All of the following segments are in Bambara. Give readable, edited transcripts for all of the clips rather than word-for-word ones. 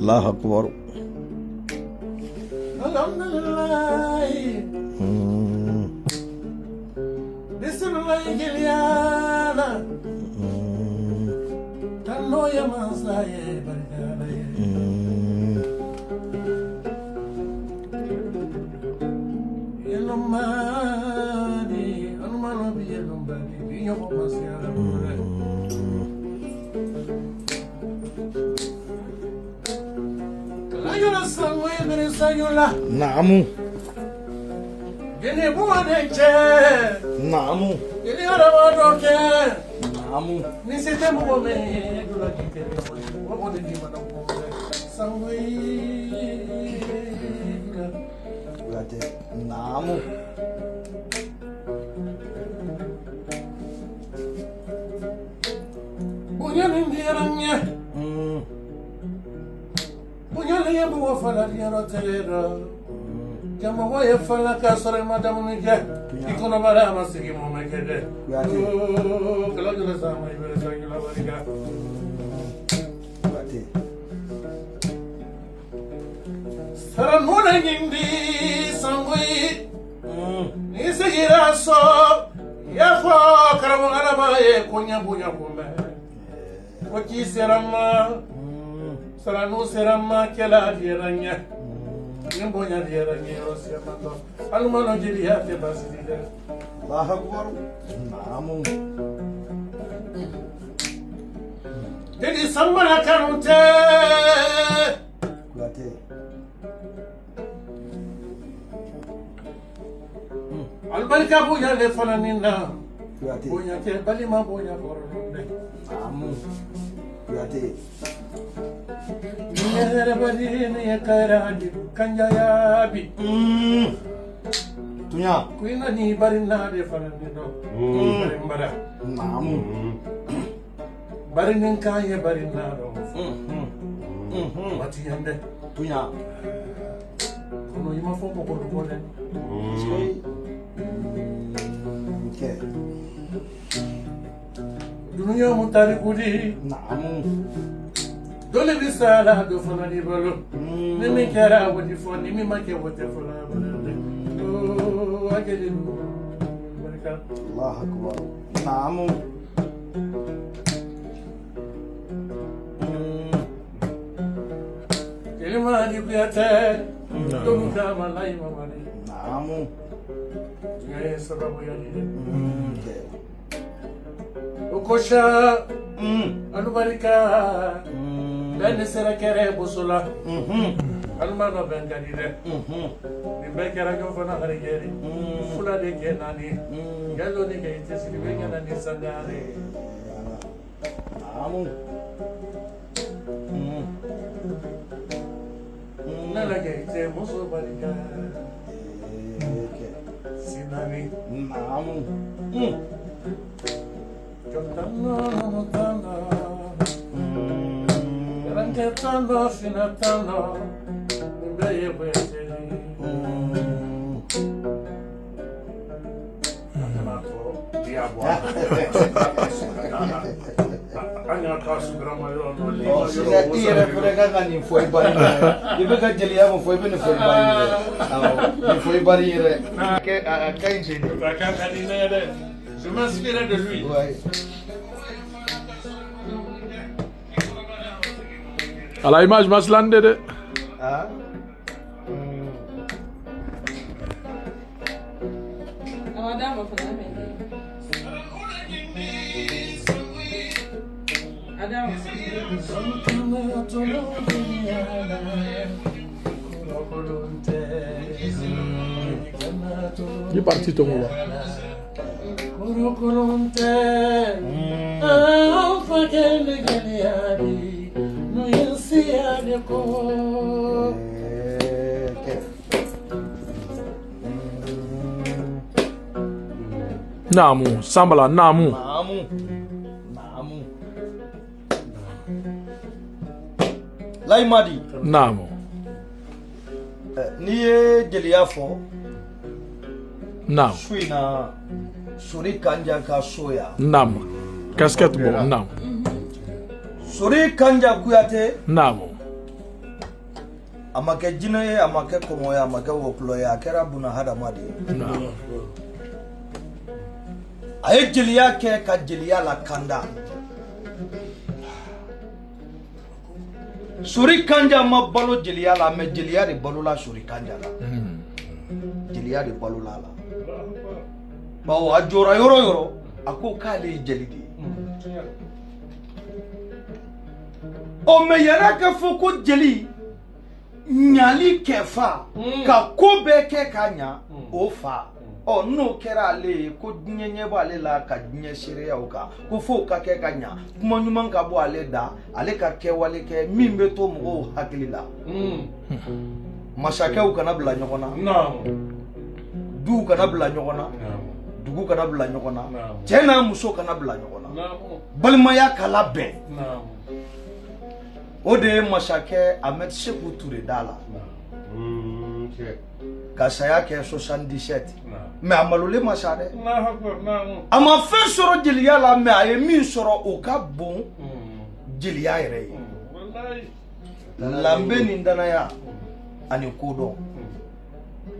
Allah Akbar. Alhamdulillah. Bismillah geliana. Tanno ya maslaye barkalaye. Yelomani, anumano bi yelombani, biyo masya. Naamu. Gene buwadeche. Naamu. Gene arawadoke. Naamu. Ni sete muwome dula kite. Wabode di mana muwome. Sangwe. Kuyate. Naamu. Bunya nindiranya. Bunyale ya buwa fala diaro telera. Jama waya fala kasore madamu nike. Ikono bara masigi momekede. Kala jula sama ibere sangila barika. Sara nuna ngindi sangui. Nisigira so. Yafo karamu arabaye kunya bunya kume. Kochi serama. Saranu serama kela dieranya. Nimbonya dieranya rosia mando. Alumano jiri hati basidide. Allah Akbar. Naamu. Jadi sambala kanute. Kuyate. Albarka bunya le fananina. Kuyate. Bunya ke balima bunya koronde. Naamu. Kuyate. Nere badini yakaradi kanjayabi. Tunya. Kuina ni barina de fananino. Barimbara. Naamu. Barinin kaya barinaro. Mati yande. Tunya. Kuno ima fomo korubole. Okay. Dunia mutari kudi. Naamu. Dole bisala do fanani balo. Nimi kera wadi fon nimi make wote fona balande. Oh akeli barika. Allah Akbar. Naamu. Kelima di kuyate. Donu kama lai mamani. Naamu. Ngaye sababu ya nini. Okay. Ukosha. Anubarika. Bene sera kere busula. Almano bengadire. Nimbe kera jofana harigeri. Fula de kenani. Galo ni ke itesi bengana ni sangare. Naamu. Nala ke ite muso barika. Okay. Sinani. Naamu. Jotano mutana. Ranketano finatano. Nimbe yebeteni. Anya kasu drama yo no li. Oh, sila tira pura ka ni foi bari. Ibe ka jelia mo foi bene foi bari. Ni foi bari re. Ke ka injini. Chacun canine. Je m'inspirais de lui. Ouais. À la image Maslande de. Ah. Madame, Adam. Il est parti ton gars. Namu, Sambala, Namu. Namu. Namu. Laimadi. Naam. N'i ye jeliya fɔ. Naam. Su in na Sori Kanja ka so ya. Naam. Casquette bon. Naam. Sori Kanja Kuyate. Naam. A ma kɛ jinɛ ye, a ma kɛ kɔmɔ ye, a ma kɛ wɔkulɔ ye, a kɛra buna hadamaden ye. Naam. A ye jeliya kɛ ka jeliya la kanda. Sori Kanja ma balo jeliya la, mais jeliya de balola Sori Kanja la. Jeliya de balola la. Bawo a jɔra yɔrɔ yɔrɔ a ko k'ale ye jeli de ye. O mais yɛrɛ ka fɔ ko jeli ɲali kɛ fa ka ko bɛɛ kɛ ka ɲa o fa. N'o kɛra ale ye ko diɲɛ ɲɛ b'ale la ka diɲɛ seereyaw kan ko fo ka kɛ ka ɲa kuma ɲuman ka bɔ ale da ale ka kɛwale kɛ min bɛ to mɔgɔw hakili la. Masakɛw kana bila ɲɔgɔn na, duw kana bila ɲɔgɔn na, dugu kana bila ɲɔgɔn na, cɛ n'a muso kana bila ɲɔgɔn na, balimaya ka labɛn. O de ye masakɛ Ahmed Sékou Touré da la ka saya kɛ 77 mais a malolen ma sa dɛ. A ma fɛn sɔrɔ jeliya la mais a ye min sɔrɔ o ka bon jeliya yɛrɛ ye. Lanbe ni danaya ani kodɔn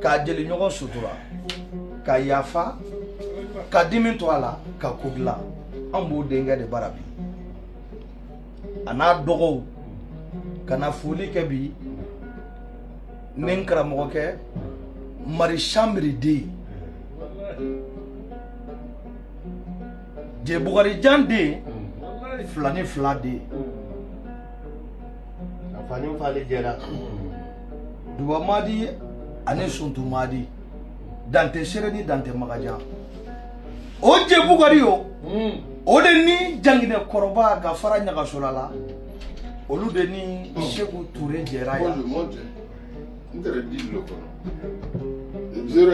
ka jeli ɲɔgɔn sutura ka yafa ka dimi to a la ka ko dilan an b'o denkɛ de bara bi a n'a dɔgɔw ka na foli kɛ bi ni n karamɔgɔkɛ Marie Chambre den Jebugari Jan den Filani Fila den Afani Fale jɛra Duba Madi ani Suntu Madi Dante Sere ni Dante Magajan o Jebugari o de ni Jangine Kɔrɔba ka fara Ɲagasola la olu de ni Sékou Touré jɛra ya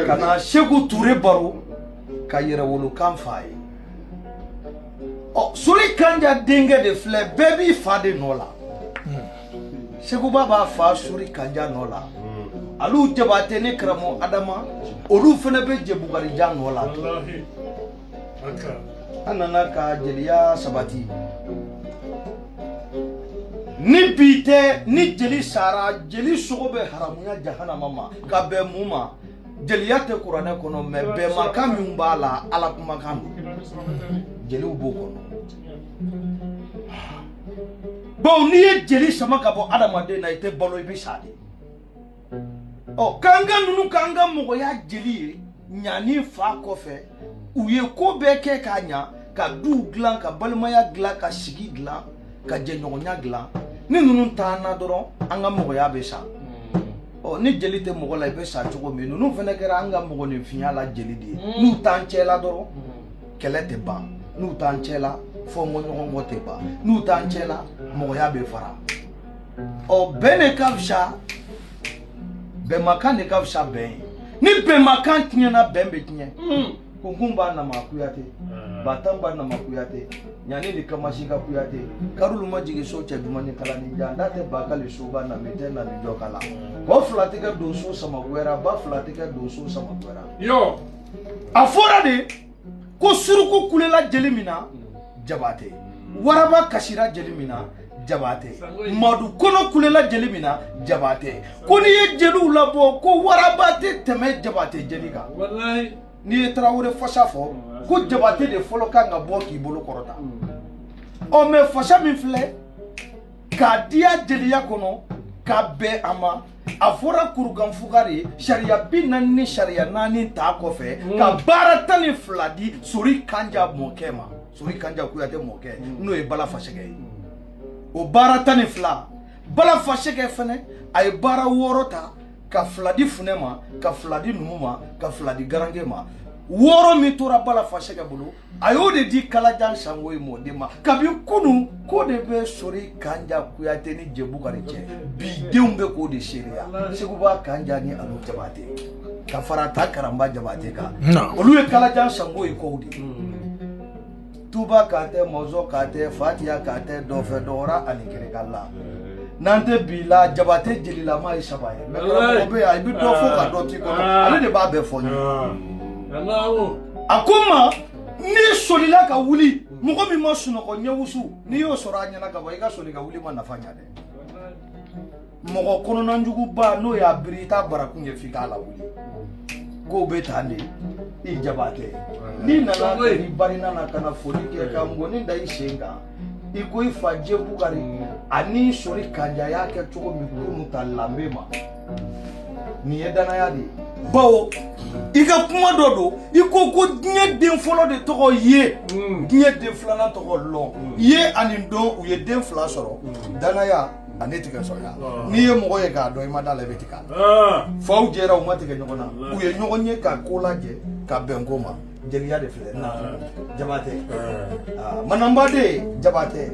ka na Sékou Touré baro ka yɛrɛwolokan f'a ye. Sori Kanja denkɛ de filɛ bɛɛ b'i fa de nɔ la. Sékouba b'a fa Sori Kanja nɔ la. Alu Jabate ni karamɔgɔ Adama olu fana bɛ Jebugari Jan nɔ la. An nana ka jeliya sabati. Ni bi tɛ ni jeli sara jeli sogo bɛ haramuya jahanama ma ka bɛn mun ma jeliya tɛ kuranɛ kɔnɔ mais bɛnmakan min b'a la ala kumakan don jeliw b'o kɔnɔ. Bon n'i ye jeli sama ka bɔ adamaden na i tɛ balo i bɛ sa de. K'an ka ninnu k'an ka mɔgɔya jeli ye ɲani fa kɔfɛ u ye ko bɛɛ kɛ k'a ɲa ka duw dilan ka balimaya dilan ka sigi dilan ka jɛɲɔgɔnya dilan. Ni ninnu taana dɔrɔn an ka mɔgɔya bɛ sa. Ni jeli tɛ mɔgɔ la i bɛ sa cogo min ninnu fana kɛra an ka mɔgɔninfinya la jeli de ye. N'u t'an cɛla dɔrɔn kɛlɛ tɛ ban, n'u t'an cɛla fɔnɲɔgɔnkɔ tɛ ban, n'u t'an cɛla mɔgɔya bɛ fara. Bɛn de ka fisa bɛnmakan de ka fisa bɛn ye. Ni bɛnmakan tiɲɛna bɛn bɛ tiɲɛ. Kunkun b'a nama Kuyate, Batan b'a nama Kuyate, ɲani ni Kamasi ka Kuyate, Karulu ma jigin so cɛ duman ni kalani jan, n'a tɛ Bakali so b'a na tɛ na ni jɔ kala. Ba fila tɛ kɛ don so sama wɛrɛ, ba fila tɛ kɛ don so sama wɛrɛ. Yo, a fɔra de ko suruku kulela jeli min na Jabate, waraba kasira jeli min na Jabate, Madu kɔnɔ kulela jeli min na Jabate. Ko n'i ye jeliw labɔ ko waraba tɛ tɛmɛ Jabate jeli kan. Wallahi. N'i ye Tarawele fasa fɔ ko Jabate de fɔlɔ kan ka bɔ k'i bolo kɔrɔta. Mais fasa min filɛ k'a diya jeliya kɔnɔ ka bɛn a ma a fɔra kurukanfuga de sariya 40 ni sariya 4 t'a kɔfɛ ka baara 12 di Sori Kanja mɔkɛ ma. Sori Kanja Kuyate mɔkɛ n'o ye Bala Fasɛgɛ ye. O baara 12 Bala Fasɛgɛ fɛnɛ a ye baara 6 ta ka 2 di Funɛ ma ka 2 di Numu ma ka 2 di Garange ma. 6 min tora Bala Fasɛgɛ bolo a y'o de di Kalajan Sangoyi mɔden ma. Kabi kunu ko de bɛ Sori Kanja Kuyate ni Jebugari cɛ bi denw bɛ k'o de seereya. Sékouba Kanja ni Alu Jabate ka fara ta Karamba Jabate kan. Olu ye Kalajan Sangoyi kow de. Tuba Kante, Mozo Kante, Fatiya Kante, Dɔfɛ Dɔgɔra ani Kirikala. n'an tɛ bi la Jabate jelilama ye 3 ye mais karamɔgɔ bɛ yan i bɛ dɔ fɔ ka dɔ t'i kɔnɔ ale de b'a bɛɛ fɔ n ye a ko n ma n'i solila ka wuli mɔgɔ min ma sunɔgɔ ɲɛwusu n'i y'o sɔrɔ a ɲɛna ka ban i ka soli ka wuli ma nafa ɲa dɛ mɔgɔ kɔnɔnajuguba n'o y'a biri i t'a barakun ye f'i k'a lawuli k'o bɛ tan de i Jabate n'i nana ni barina na ka na foli kɛ ka ngɔni da i sen kan i ko i fa Jɛ Bukari ani sori Kanja y'a kɛ cogo min kunu ta lambe ma nin ye danaya de ye bawo i ka kuma dɔ don i ko ko diɲɛ den fɔlɔ de tɔgɔ ye diɲɛ den filanan tɔgɔ lɔn ye ani dɔn u ye den 2 sɔrɔ danaya ani tigɛ sɔrɔ n'i ye mɔgɔ ye k'a dɔn i ma da la i bɛ tigɛ faw jɛra u ma tigɛ ɲɔgɔn na u ye ɲɔgɔn ye ka ko lajɛ ka bɛn ko ma jeliya de filɛ na Jabate manambaden Jabate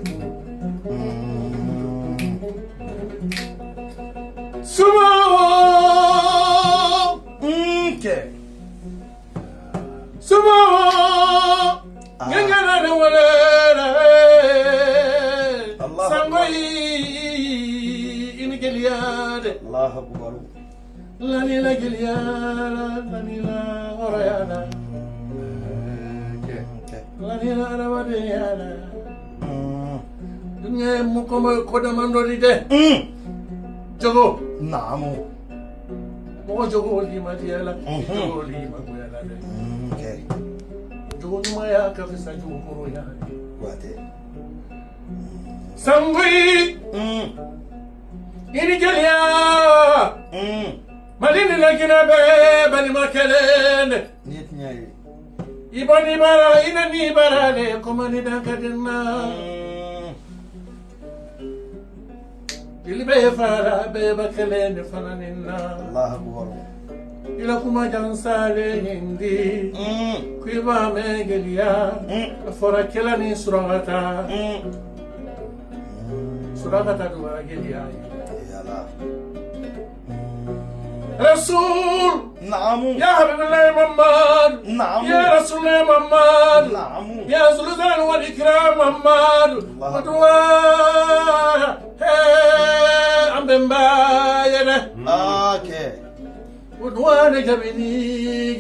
Sumawo kɛ Sumawo ngengana de wala sangoyi ini geliade Allahu akbar lani la geliada lani la orayana lani la rawadiyana dunya mukomo kodamando dide jogo naamu mo jogo di madiala jogo di maguyala de jogo maya ka fisa jogo koro ya wate sangui ini gelia malini la ginabe bani makelene nit nyai ibani bara ina ni bara le komani dakadina ilbe fara be bakelene fananina Allah akbar ila kuma jansale hindi kuiba me gelia fora kelani suragata dua gelia yala Rasul naamu ya Habiballah Muhammad naamu ya Rasulullah Muhammad naamu ya Zulzan wal Ikram Muhammad wadwa ambemba yana okay wadwa jabini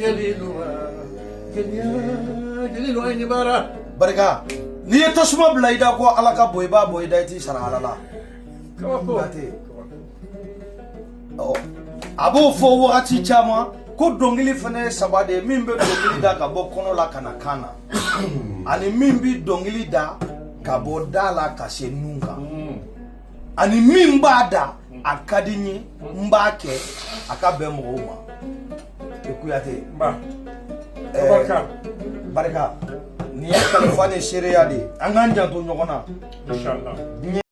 gelilu ayni bara barika ni ye tasuma bila i da ko ala ka bɔ i b'a bɔ i da i t'i sara ala la a b'o fɔ wagati caman ko dɔnkili fana ye 3 de ye min bɛ dɔnkili da ka bɔ kɔnɔ la ka na kan na ani min bɛ dɔnkili da ka bɔ da la ka se nun kan ani min b'a da a ka di n ye n b'a kɛ a ka bɛn mɔgɔw ma Kuyate barika ni ye kalifa ni seereya de ye an k'an janto ɲɔgɔn na inshallah